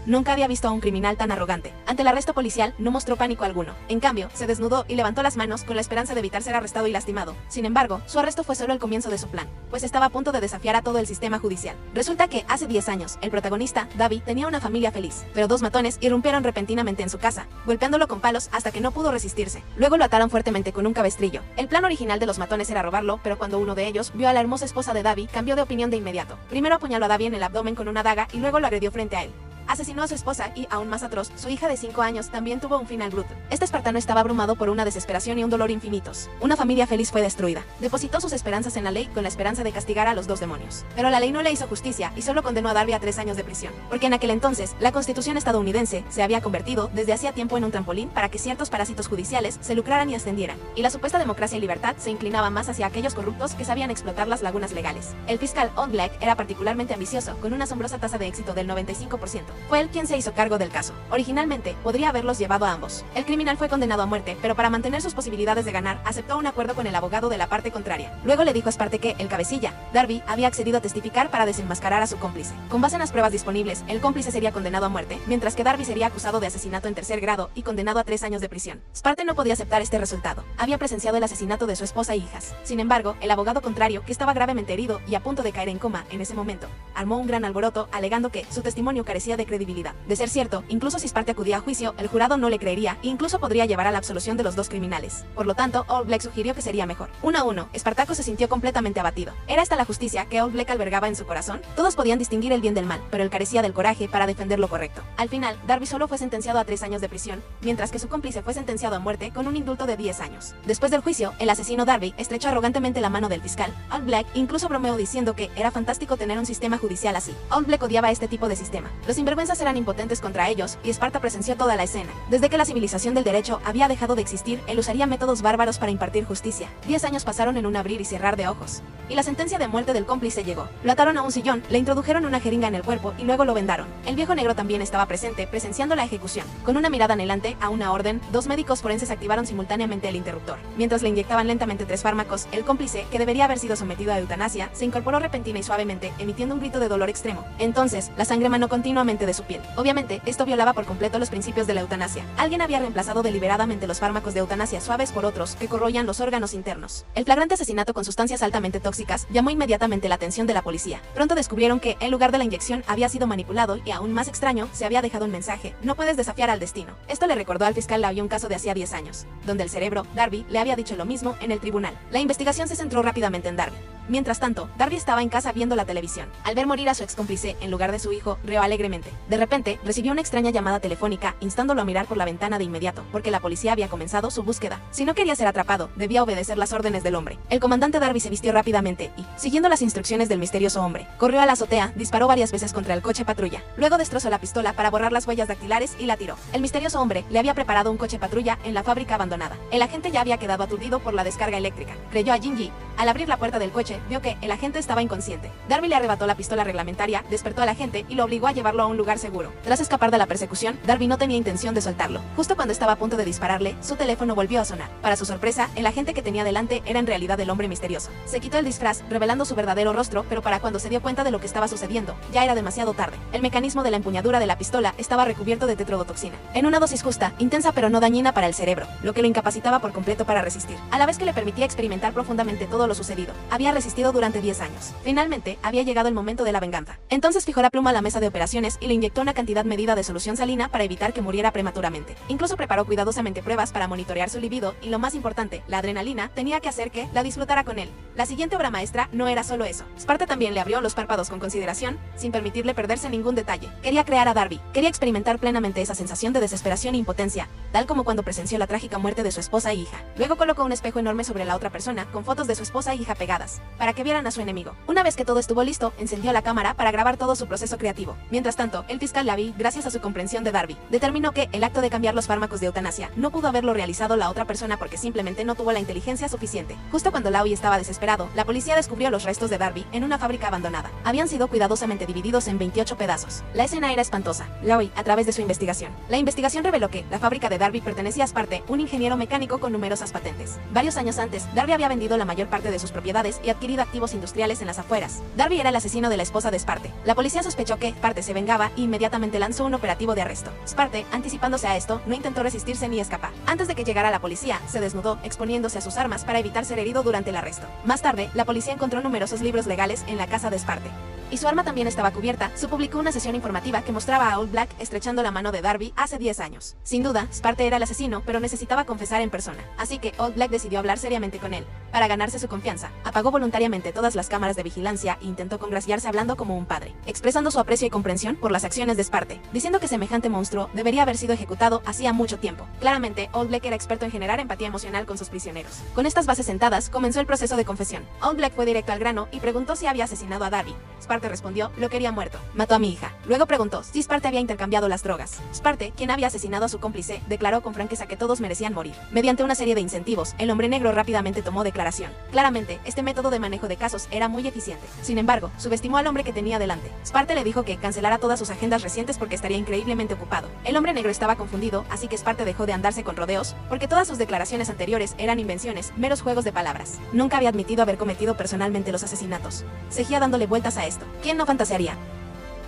Nunca había visto a un criminal tan arrogante. Ante el arresto policial, no mostró pánico alguno. En cambio, se desnudó y levantó las manos con la esperanza de evitar ser arrestado y lastimado. Sin embargo, su arresto fue solo el comienzo de su plan, pues estaba a punto de desafiar a todo el sistema judicial. Resulta que, hace 10 años, el protagonista, Davi, tenía una familia feliz, pero dos matones irrumpieron repentinamente en su casa, golpeándolo con palos hasta que no pudo resistirse. Luego lo ataron fuertemente con un cabestrillo. El plan original de los matones era robarlo, pero cuando uno de ellos vio a la hermosa esposa de Davi, cambió de opinión de inmediato. Primero apuñaló a Davi en el abdomen con una daga y luego lo agredió frente a él. Asesinó a su esposa y, aún más atroz, su hija de 5 años también tuvo un final brutal. Este espartano estaba abrumado por una desesperación y un dolor infinitos. Una familia feliz fue destruida. Depositó sus esperanzas en la ley con la esperanza de castigar a los dos demonios. Pero la ley no le hizo justicia y solo condenó a Darby a 3 años de prisión. Porque en aquel entonces, la constitución estadounidense se había convertido desde hacía tiempo en un trampolín para que ciertos parásitos judiciales se lucraran y ascendieran. Y la supuesta democracia y libertad se inclinaba más hacia aquellos corruptos que sabían explotar las lagunas legales. El fiscal Old Black era particularmente ambicioso, con una asombrosa tasa de éxito del 95%. Fue él quien se hizo cargo del caso. Originalmente, podría haberlos llevado a ambos. El criminal fue condenado a muerte, pero para mantener sus posibilidades de ganar, aceptó un acuerdo con el abogado de la parte contraria. Luego le dijo a Sparte que, el cabecilla, Darby, había accedido a testificar para desenmascarar a su cómplice. Con base en las pruebas disponibles, el cómplice sería condenado a muerte, mientras que Darby sería acusado de asesinato en 3er grado y condenado a 3 años de prisión. Sparte no podía aceptar este resultado. Había presenciado el asesinato de su esposa e hijas. Sin embargo, el abogado contrario, que estaba gravemente herido y a punto de caer en coma en ese momento, armó un gran alboroto, alegando que su testimonio carecía de credibilidad. De ser cierto, incluso si Sparte acudía a juicio, el jurado no le creería e incluso podría llevar a la absolución de los dos criminales. Por lo tanto, Old Black sugirió que sería mejor. 1-1, Espartaco se sintió completamente abatido. ¿Era esta la justicia que Old Black albergaba en su corazón? Todos podían distinguir el bien del mal, pero él carecía del coraje para defender lo correcto. Al final, Darby solo fue sentenciado a 3 años de prisión, mientras que su cómplice fue sentenciado a muerte con un indulto de 10 años. Después del juicio, el asesino Darby estrechó arrogantemente la mano del fiscal. Old Black incluso bromeó diciendo que era fantástico tener un sistema judicial así. Old Black odiaba este tipo de sistema. Los sinvergüenzas eran impotentes contra ellos, y Esparta presenció toda la escena. Desde que la civilización del derecho había dejado de existir, él usaría métodos bárbaros para impartir justicia. 10 años pasaron en un abrir y cerrar de ojos. Y la sentencia de muerte del cómplice llegó. Lo ataron a un sillón, le introdujeron una jeringa en el cuerpo y luego lo vendaron. El viejo negro también estaba presente, presenciando la ejecución. Con una mirada anhelante a una orden, 2 médicos forenses activaron simultáneamente el interruptor. Mientras le inyectaban lentamente 3 fármacos, el cómplice, que debería haber sido sometido a eutanasia, se incorporó repentina y suavemente, emitiendo un grito de dolor extremo. Entonces, la sangre manó continuamente de su piel. Obviamente, esto violaba por completo los principios de la eutanasia. Alguien había reemplazado deliberadamente los fármacos de eutanasia suaves por otros que corroían los órganos internos. El flagrante asesinato con sustancias altamente tóxicas llamó inmediatamente la atención de la policía. Pronto descubrieron que el lugar de la inyección había sido manipulado y, aún más extraño, se había dejado un mensaje: no puedes desafiar al destino. Esto le recordó al fiscal Lavie un caso de hacía 10 años, donde el cerebro, Darby, le había dicho lo mismo en el tribunal. La investigación se centró rápidamente en Darby. Mientras tanto, Darby estaba en casa viendo la televisión. Al ver morir a su ex cómplice en lugar de su hijo, rió alegremente. De repente, recibió una extraña llamada telefónica, instándolo a mirar por la ventana de inmediato, porque la policía había comenzado su búsqueda. Si no quería ser atrapado, debía obedecer las órdenes del hombre. El comandante Darby se vistió rápidamente y, siguiendo las instrucciones del misterioso hombre, corrió a la azotea, disparó varias veces contra el coche patrulla. Luego destrozó la pistola para borrar las huellas dactilares y la tiró. El misterioso hombre le había preparado un coche patrulla en la fábrica abandonada. El agente ya había quedado aturdido por la descarga eléctrica. Creyó a Jinji. Al abrir la puerta del coche, vio que el agente estaba inconsciente. Darby le arrebató la pistola reglamentaria, despertó al agente y lo obligó a llevarlo a un lugar seguro. Tras escapar de la persecución, Darby no tenía intención de soltarlo. Justo cuando estaba a punto de dispararle, su teléfono volvió a sonar. Para su sorpresa, el agente que tenía delante era en realidad el hombre misterioso. Se quitó el disfraz, revelando su verdadero rostro, pero para cuando se dio cuenta de lo que estaba sucediendo, ya era demasiado tarde. El mecanismo de la empuñadura de la pistola estaba recubierto de tetrodotoxina, en una dosis justa, intensa pero no dañina para el cerebro, lo que lo incapacitaba por completo para resistir, a la vez que le permitía experimentar profundamente todo lo sucedido. Había resistido durante 10 años. Finalmente, había llegado el momento de la venganza. Entonces fijó la pluma a la mesa de operaciones y le inyectó una cantidad medida de solución salina para evitar que muriera prematuramente. Incluso preparó cuidadosamente pruebas para monitorear su libido y, lo más importante, la adrenalina, tenía que hacer que la disfrutara con él. La siguiente obra maestra no era solo eso. Sparta también le abrió los párpados con consideración, sin permitirle perderse ningún detalle. Quería crear a Darby. Quería experimentar plenamente esa sensación de desesperación e impotencia, tal como cuando presenció la trágica muerte de su esposa e hija. Luego colocó un espejo enorme sobre la otra persona, con fotos de su esposa e hija pegadas, para que vieran a su enemigo. Una vez que todo estuvo listo, encendió la cámara para grabar todo su proceso creativo. Mientras tanto, el fiscal Lavie, gracias a su comprensión de Darby, determinó que el acto de cambiar los fármacos de eutanasia no pudo haberlo realizado la otra persona porque simplemente no tuvo la inteligencia suficiente. Justo cuando Lavie estaba desesperado, la policía descubrió los restos de Darby en una fábrica abandonada. Habían sido cuidadosamente divididos en 28 pedazos. La escena era espantosa. Lavie, a través de su investigación. La investigación reveló que la fábrica de Darby pertenecía a Sparte, un ingeniero mecánico con numerosas patentes. Varios años antes, Darby había vendido la mayor parte parte de sus propiedades y adquirido activos industriales en las afueras. Darby era el asesino de la esposa de Sparte. La policía sospechó que Sparte se vengaba y inmediatamente lanzó un operativo de arresto. Sparte, anticipándose a esto, no intentó resistirse ni escapar. Antes de que llegara la policía, se desnudó, exponiéndose a sus armas para evitar ser herido durante el arresto. Más tarde, la policía encontró numerosos libros legales en la casa de Sparte. Y su arma también estaba cubierta. Se publicó una sesión informativa que mostraba a Old Black estrechando la mano de Darby hace 10 años. Sin duda, Sparte era el asesino, pero necesitaba confesar en persona. Así que Old Black decidió hablar seriamente con él. Para ganarse su confianza, apagó voluntariamente todas las cámaras de vigilancia e intentó congraciarse hablando como un padre, expresando su aprecio y comprensión por las acciones de Sparte, diciendo que semejante monstruo debería haber sido ejecutado hacía mucho tiempo. Claramente, Old Black era experto en generar empatía emocional con sus prisioneros. Con estas bases sentadas, comenzó el proceso de confesión. Old Black fue directo al grano y preguntó si había asesinado a Darby. Sparte respondió: lo quería muerto. Mató a mi hija. Luego preguntó si Sparte había intercambiado las drogas. Sparte, quien había asesinado a su cómplice, declaró con franqueza que todos merecían morir. Mediante una serie de incentivos, el hombre negro rápidamente tomó declaración. Claramente, este método de manejo de casos era muy eficiente. Sin embargo, subestimó al hombre que tenía delante. Sparte le dijo que cancelara todas sus agendas recientes porque estaría increíblemente ocupado. El hombre negro estaba confundido, así que Sparte dejó de andarse con rodeos, porque todas sus declaraciones anteriores eran invenciones, meros juegos de palabras. Nunca había admitido haber cometido personalmente los asesinatos. Seguía dándole vueltas a esto. ¿Quién no fantasearía?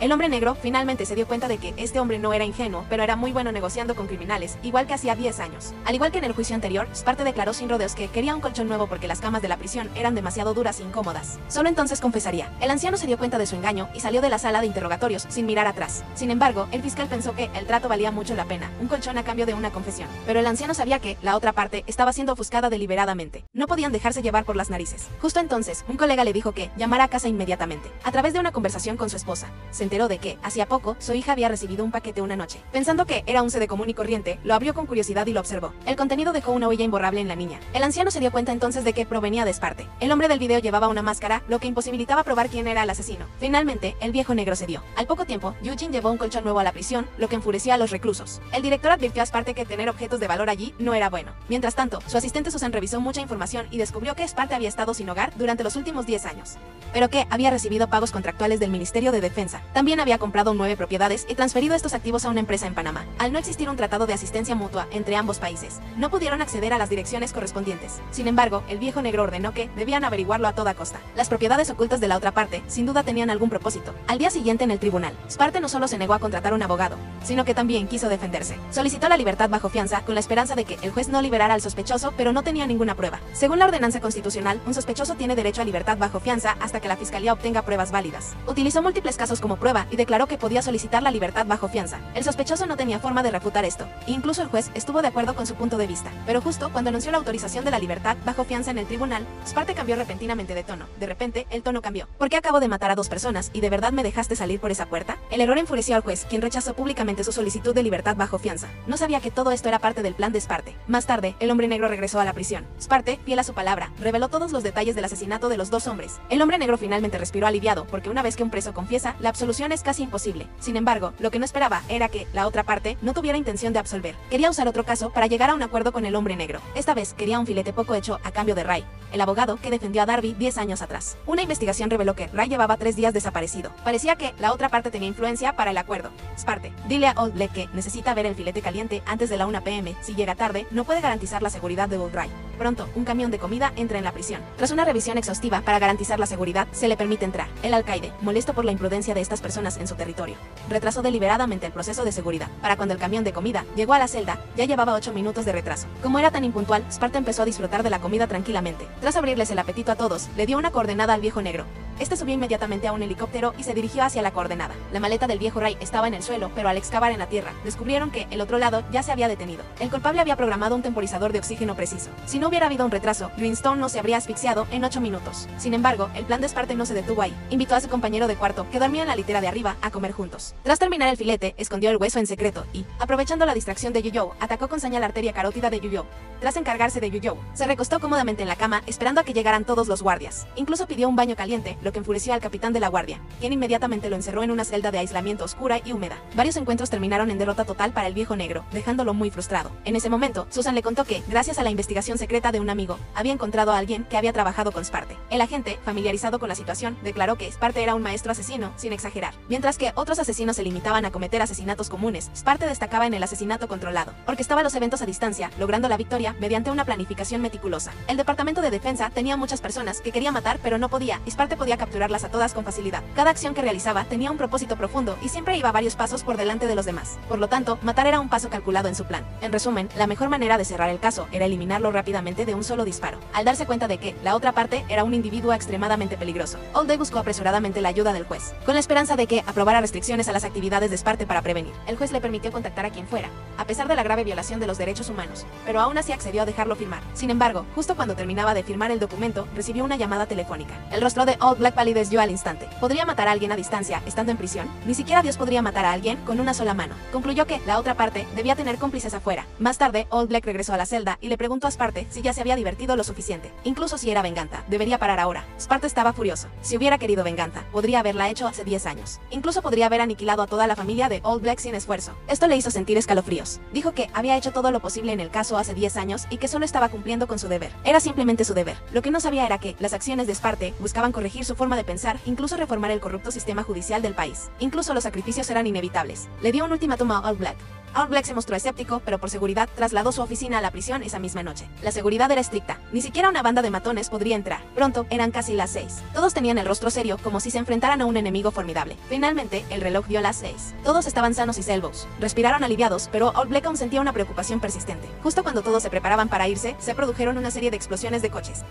El hombre negro finalmente se dio cuenta de que este hombre no era ingenuo, pero era muy bueno negociando con criminales, igual que hacía 10 años. Al igual que en el juicio anterior, Sparte declaró sin rodeos que quería un colchón nuevo porque las camas de la prisión eran demasiado duras e incómodas. Solo entonces confesaría. El anciano se dio cuenta de su engaño y salió de la sala de interrogatorios sin mirar atrás. Sin embargo, el fiscal pensó que el trato valía mucho la pena, un colchón a cambio de una confesión. Pero el anciano sabía que la otra parte estaba siendo ofuscada deliberadamente. No podían dejarse llevar por las narices. Justo entonces, un colega le dijo que llamara a casa inmediatamente. A través de una conversación con su esposa, se enteró de que, hacía poco, su hija había recibido un paquete una noche. Pensando que era un CD común y corriente, lo abrió con curiosidad y lo observó. El contenido dejó una huella imborrable en la niña. El anciano se dio cuenta entonces de que provenía de Sparte. El hombre del video llevaba una máscara, lo que imposibilitaba probar quién era el asesino. Finalmente, el viejo negro cedió. Al poco tiempo, Eugene llevó un colchón nuevo a la prisión, lo que enfureció a los reclusos. El director advirtió a Sparte que tener objetos de valor allí no era bueno. Mientras tanto, su asistente Susan revisó mucha información y descubrió que Sparte había estado sin hogar durante los últimos 10 años. Pero que había recibido pagos contractuales del Ministerio de Defensa. También había comprado 9 propiedades y transferido estos activos a una empresa en Panamá. Al no existir un tratado de asistencia mutua entre ambos países, no pudieron acceder a las direcciones correspondientes. Sin embargo, el viejo negro ordenó que debían averiguarlo a toda costa. Las propiedades ocultas de la otra parte, sin duda tenían algún propósito. Al día siguiente en el tribunal, Sparte no solo se negó a contratar un abogado, sino que también quiso defenderse. Solicitó la libertad bajo fianza con la esperanza de que el juez no liberara al sospechoso, pero no tenía ninguna prueba. Según la ordenanza constitucional, un sospechoso tiene derecho a libertad bajo fianza hasta que la fiscalía obtenga pruebas válidas. Utilizó múltiples casos como prueba y declaró que podía solicitar la libertad bajo fianza. El sospechoso no tenía forma de refutar esto. Incluso el juez estuvo de acuerdo con su punto de vista. Pero justo cuando anunció la autorización de la libertad bajo fianza en el tribunal, Sparte cambió repentinamente de tono. De repente, el tono cambió. ¿Por qué acabo de matar a 2 personas y de verdad me dejaste salir por esa puerta? El error enfureció al juez, quien rechazó públicamente su solicitud de libertad bajo fianza. No sabía que todo esto era parte del plan de Sparte. Más tarde, el hombre negro regresó a la prisión. Sparte, fiel a su palabra, reveló todos los detalles del asesinato de los 2 hombres. El hombre negro finalmente respiró aliviado, porque una vez que un preso confiesa, la absolución es casi imposible. Sin embargo, lo que no esperaba era que la otra parte no tuviera intención de absolver. Quería usar otro caso para llegar a un acuerdo con el hombre negro. Esta vez quería un filete poco hecho a cambio de Ray, el abogado que defendió a Darby 10 años atrás. Una investigación reveló que Ray llevaba 3 días desaparecido. Parecía que la otra parte tenía influencia para el acuerdo. Sparte, dile a Old Black que necesita ver el filete caliente antes de la 1 p.m. Si llega tarde, no puede garantizar la seguridad de Old Ray. Pronto, un camión de comida entra en la prisión. Tras una revisión exhaustiva para garantizar la seguridad, se le permite entrar. El alcaide, molesto por la imprudencia de estas personas en su territorio, retrasó deliberadamente el proceso de seguridad. Para cuando el camión de comida llegó a la celda, ya llevaba 8 minutos de retraso. Como era tan impuntual, Sparte empezó a disfrutar de la comida tranquilamente. Tras abrirles el apetito a todos, le dio una coordenada al viejo negro. Este subió inmediatamente a un helicóptero y se dirigió hacia la coordenada. La maleta del viejo Ray estaba en el suelo, pero al excavar en la tierra, descubrieron que el otro lado ya se había detenido. El culpable había programado un temporizador de oxígeno preciso. Si no hubiera habido un retraso, Greenstone no se habría asfixiado en 8 minutos. Sin embargo, el plan de Sparte no se detuvo ahí. Invitó a su compañero de cuarto, que dormía en la litera de arriba, a comer juntos. Tras terminar el filete, escondió el hueso en secreto y, aprovechando la distracción de Yu-Yo, atacó con saña la arteria carótida de Yu-Yo. Tras encargarse de Yu-Yo, se recostó cómodamente en la cama, esperando a que llegaran todos los guardias. Incluso pidió un baño caliente, lo que enfureció al capitán de la guardia, quien inmediatamente lo encerró en una celda de aislamiento oscura y húmeda. Varios encuentros terminaron en derrota total para el viejo negro, dejándolo muy frustrado. En ese momento, Susan le contó que, gracias a la investigación secreta de un amigo, había encontrado a alguien que había trabajado con Sparte. El agente, familiarizado con la situación, declaró que Sparte era un maestro asesino, sin exagerar. Mientras que otros asesinos se limitaban a cometer asesinatos comunes, Sparte destacaba en el asesinato controlado. Orquestaba los eventos a distancia, logrando la victoria mediante una planificación meticulosa. El Departamento de Defensa tenía muchas personas que quería matar pero no podía, y Sparte podía capturarlas a todas con facilidad. Cada acción que realizaba tenía un propósito profundo y siempre iba varios pasos por delante de los demás. Por lo tanto, matar era un paso calculado en su plan. En resumen, la mejor manera de cerrar el caso era eliminarlo rápidamente de un solo disparo. Al darse cuenta de que la otra parte era un individuo extremadamente peligroso, Oldey buscó apresuradamente la ayuda del juez, con la esperanza de que aprobara restricciones a las actividades de Sparte para prevenir. El juez le permitió contactar a quien fuera, a pesar de la grave violación de los derechos humanos, pero aún así accedió a dejarlo firmar. Sin embargo, justo cuando terminaba de firmar el documento, recibió una llamada telefónica. El rostro de Old Black palideció al instante. ¿Podría matar a alguien a distancia, estando en prisión? Ni siquiera Dios podría matar a alguien con una sola mano. Concluyó que la otra parte debía tener cómplices afuera. Más tarde, Old Black regresó a la celda y le preguntó a Sparte si ya se había divertido lo suficiente. Incluso si era venganza, debería parar ahora. Sparte estaba furioso. Si hubiera querido venganza, podría haberla hecho hace 10 años. Incluso podría haber aniquilado a toda la familia de Old Black sin esfuerzo. Esto le hizo sentir escalofríos. Dijo que había hecho todo lo posible en el caso hace 10 años y que solo estaba cumpliendo con su deber. Era simplemente su deber. Lo que no sabía era que las acciones de Sparte buscaban corregir su forma de pensar, incluso reformar el corrupto sistema judicial del país. Incluso los sacrificios eran inevitables. Le dio un ultimátum a Old Black. Old Black se mostró escéptico, pero por seguridad trasladó su oficina a la prisión esa misma noche. La seguridad era estricta. Ni siquiera una banda de matones podría entrar. Pronto, eran casi las 6. Todos tenían el rostro serio, como si se enfrentaran a un enemigo formidable. Finalmente, el reloj dio las 6. Todos estaban sanos y salvos. Respiraron aliviados, pero Old Black aún sentía una preocupación persistente. Justo cuando todos se preparaban para irse, se produjeron una serie de explosiones de coches.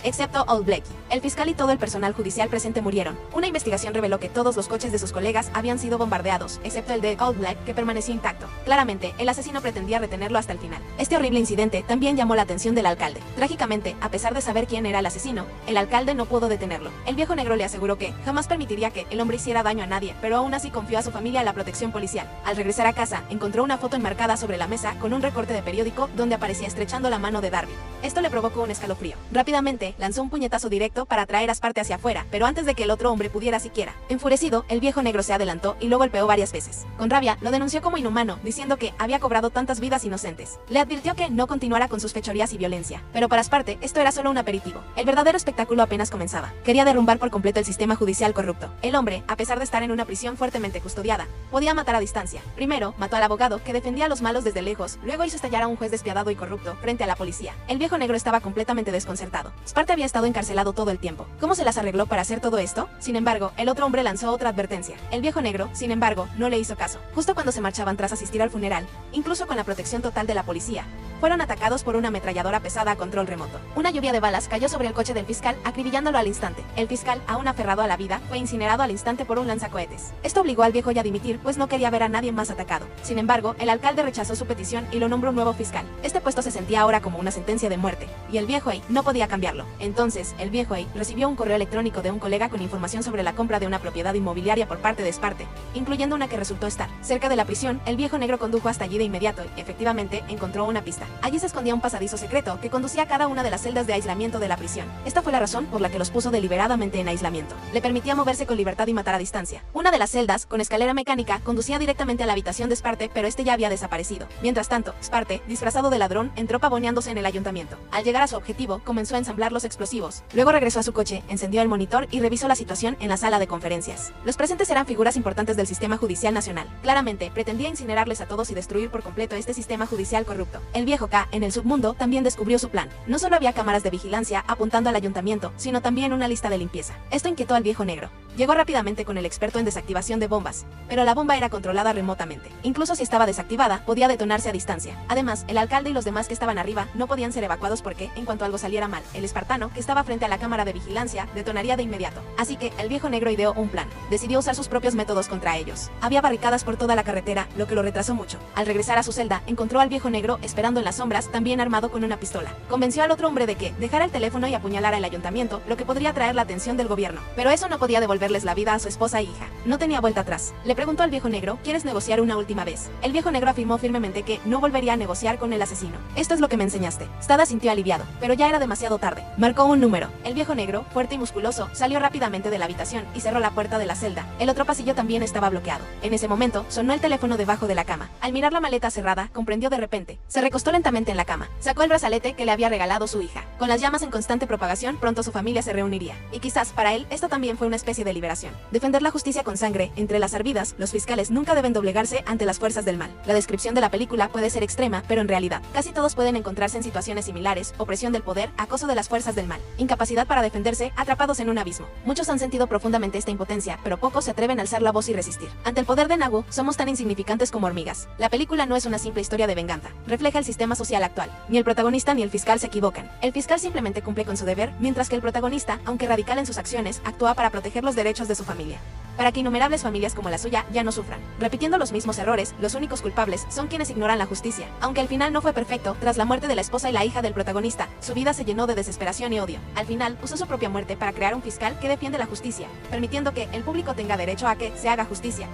Excepto Old Black. El fiscal y todo el personal judicial presente murieron. Una investigación reveló que todos los coches de sus colegas habían sido bombardeados, excepto el de Old Black, que permaneció intacto. Claramente, el asesino pretendía retenerlo hasta el final. Este horrible incidente también llamó la atención del alcalde. Trágicamente, a pesar de saber quién era el asesino, el alcalde no pudo detenerlo. El viejo negro le aseguró que jamás permitiría que el hombre hiciera daño a nadie, pero aún así confió a su familia a la protección policial. Al regresar a casa, encontró una foto enmarcada sobre la mesa con un recorte de periódico donde aparecía estrechando la mano de Darby. Esto le provocó un escalofrío. Rápidamente, lanzó un puñetazo directo para traer a Sparte hacia afuera, pero antes de que el otro hombre pudiera siquiera. Enfurecido, el viejo negro se adelantó y lo golpeó varias veces. Con rabia, lo denunció como inhumano, diciendo que había cobrado tantas vidas inocentes. Le advirtió que no continuara con sus fechorías y violencia. Pero para Sparte, esto era solo un aperitivo. El verdadero espectáculo apenas comenzaba. Quería derrumbar por completo el sistema judicial corrupto. El hombre, a pesar de estar en una prisión fuertemente custodiada, podía matar a distancia. Primero, mató al abogado que defendía a los malos desde lejos, luego hizo estallar a un juez despiadado y corrupto frente a la policía. El viejo negro estaba completamente desconcertado. Sparte había estado encarcelado todo el tiempo. ¿Cómo se las arregló para hacer todo esto? Sin embargo, el otro hombre lanzó otra advertencia. El viejo negro, sin embargo, no le hizo caso. Justo cuando se marchaban tras asistir al funeral, incluso con la protección total de la policía, fueron atacados por una ametralladora pesada a control remoto. Una lluvia de balas cayó sobre el coche del fiscal, acribillándolo al instante. El fiscal, aún aferrado a la vida, fue incinerado al instante por un lanzacohetes. Esto obligó al viejo a dimitir, pues no quería ver a nadie más atacado. Sin embargo, el alcalde rechazó su petición y lo nombró nuevo fiscal. Este puesto se sentía ahora como una sentencia de muerte, y el viejo no podía cambiarlo. Entonces, el viejo recibió un correo electrónico de un colega con información sobre la compra de una propiedad inmobiliaria por parte de Sparte, incluyendo una que resultó estar cerca de la prisión. El viejo negro condujo hasta allí de inmediato y, efectivamente, encontró una pista. Allí se escondía un pasadizo secreto que conducía a cada una de las celdas de aislamiento de la prisión. Esta fue la razón por la que los puso deliberadamente en aislamiento. Le permitía moverse con libertad y matar a distancia. Una de las celdas, con escalera mecánica, conducía directamente a la habitación de Sparte, pero este ya había desaparecido. Mientras tanto, Sparte, disfrazado de ladrón, entró pavoneándose en el ayuntamiento. Al llegar a su objetivo, comenzó a ensamblar los explosivos. Luego regresó a su coche, encendió el monitor y revisó la situación en la sala de conferencias. Los presentes eran figuras importantes del sistema judicial nacional. Claramente, pretendía incinerarles a todos y destruir por completo este sistema judicial corrupto. El viejo K, en el submundo, también descubrió su plan. No solo había cámaras de vigilancia apuntando al ayuntamiento, sino también una lista de limpieza. Esto inquietó al viejo negro. Llegó rápidamente con el experto en desactivación de bombas, pero la bomba era controlada remotamente. Incluso si estaba desactivada, podía detonarse a distancia. Además, el alcalde y los demás que estaban arriba no podían ser evacuados porque, en cuanto algo saliera mal, el espartano, que estaba frente a la cámara de vigilancia, detonaría de inmediato. Así que, el viejo negro ideó un plan. Decidió usar sus propios métodos contra ellos. Había barricadas por toda la carretera, lo que lo retrasó mucho. Al regresar a su celda, encontró al viejo negro esperando en las sombras, también armado con una pistola. Convenció al otro hombre de que dejara el teléfono y apuñalara el ayuntamiento, lo que podría atraer la atención del gobierno. Pero eso no podía devolver romperles la vida a su esposa e hija. No tenía vuelta atrás. Le preguntó al viejo negro, ¿quieres negociar una última vez? El viejo negro afirmó firmemente que no volvería a negociar con el asesino. Esto es lo que me enseñaste. Stada sintió aliviado, pero ya era demasiado tarde. Marcó un número. El viejo negro, fuerte y musculoso, salió rápidamente de la habitación y cerró la puerta de la celda. El otro pasillo también estaba bloqueado. En ese momento, sonó el teléfono debajo de la cama. Al mirar la maleta cerrada, comprendió de repente. Se recostó lentamente en la cama. Sacó el brazalete que le había regalado su hija. Con las llamas en constante propagación, pronto su familia se reuniría. Y quizás, para él, esto también fue una especie de liberación. Defender la justicia con sangre, entre las arvidas, los fiscales nunca deben doblegarse ante las fuerzas del mal. La descripción de la película puede ser extrema, pero en realidad, casi todos pueden encontrarse en situaciones similares: opresión del poder, acoso de las fuerzas del mal, incapacidad para defenderse, atrapados en un abismo. Muchos han sentido profundamente esta impotencia, pero pocos se atreven a alzar la voz y resistir. Ante el poder de Nagu, somos tan insignificantes como hormigas. La película no es una simple historia de venganza, refleja el sistema social actual. Ni el protagonista ni el fiscal se equivocan. El fiscal simplemente cumple con su deber, mientras que el protagonista, aunque radical en sus acciones, actúa para proteger los derechos de su familia, para que innumerables familias como la suya ya no sufran. Repitiendo los mismos errores, los únicos culpables son quienes ignoran la justicia. Aunque el final no fue perfecto, tras la muerte de la esposa y la hija del protagonista, su vida se llenó de desesperación y odio. Al final, usó su propia muerte para crear un fiscal que defiende la justicia, permitiendo que el público tenga derecho a que se haga justicia.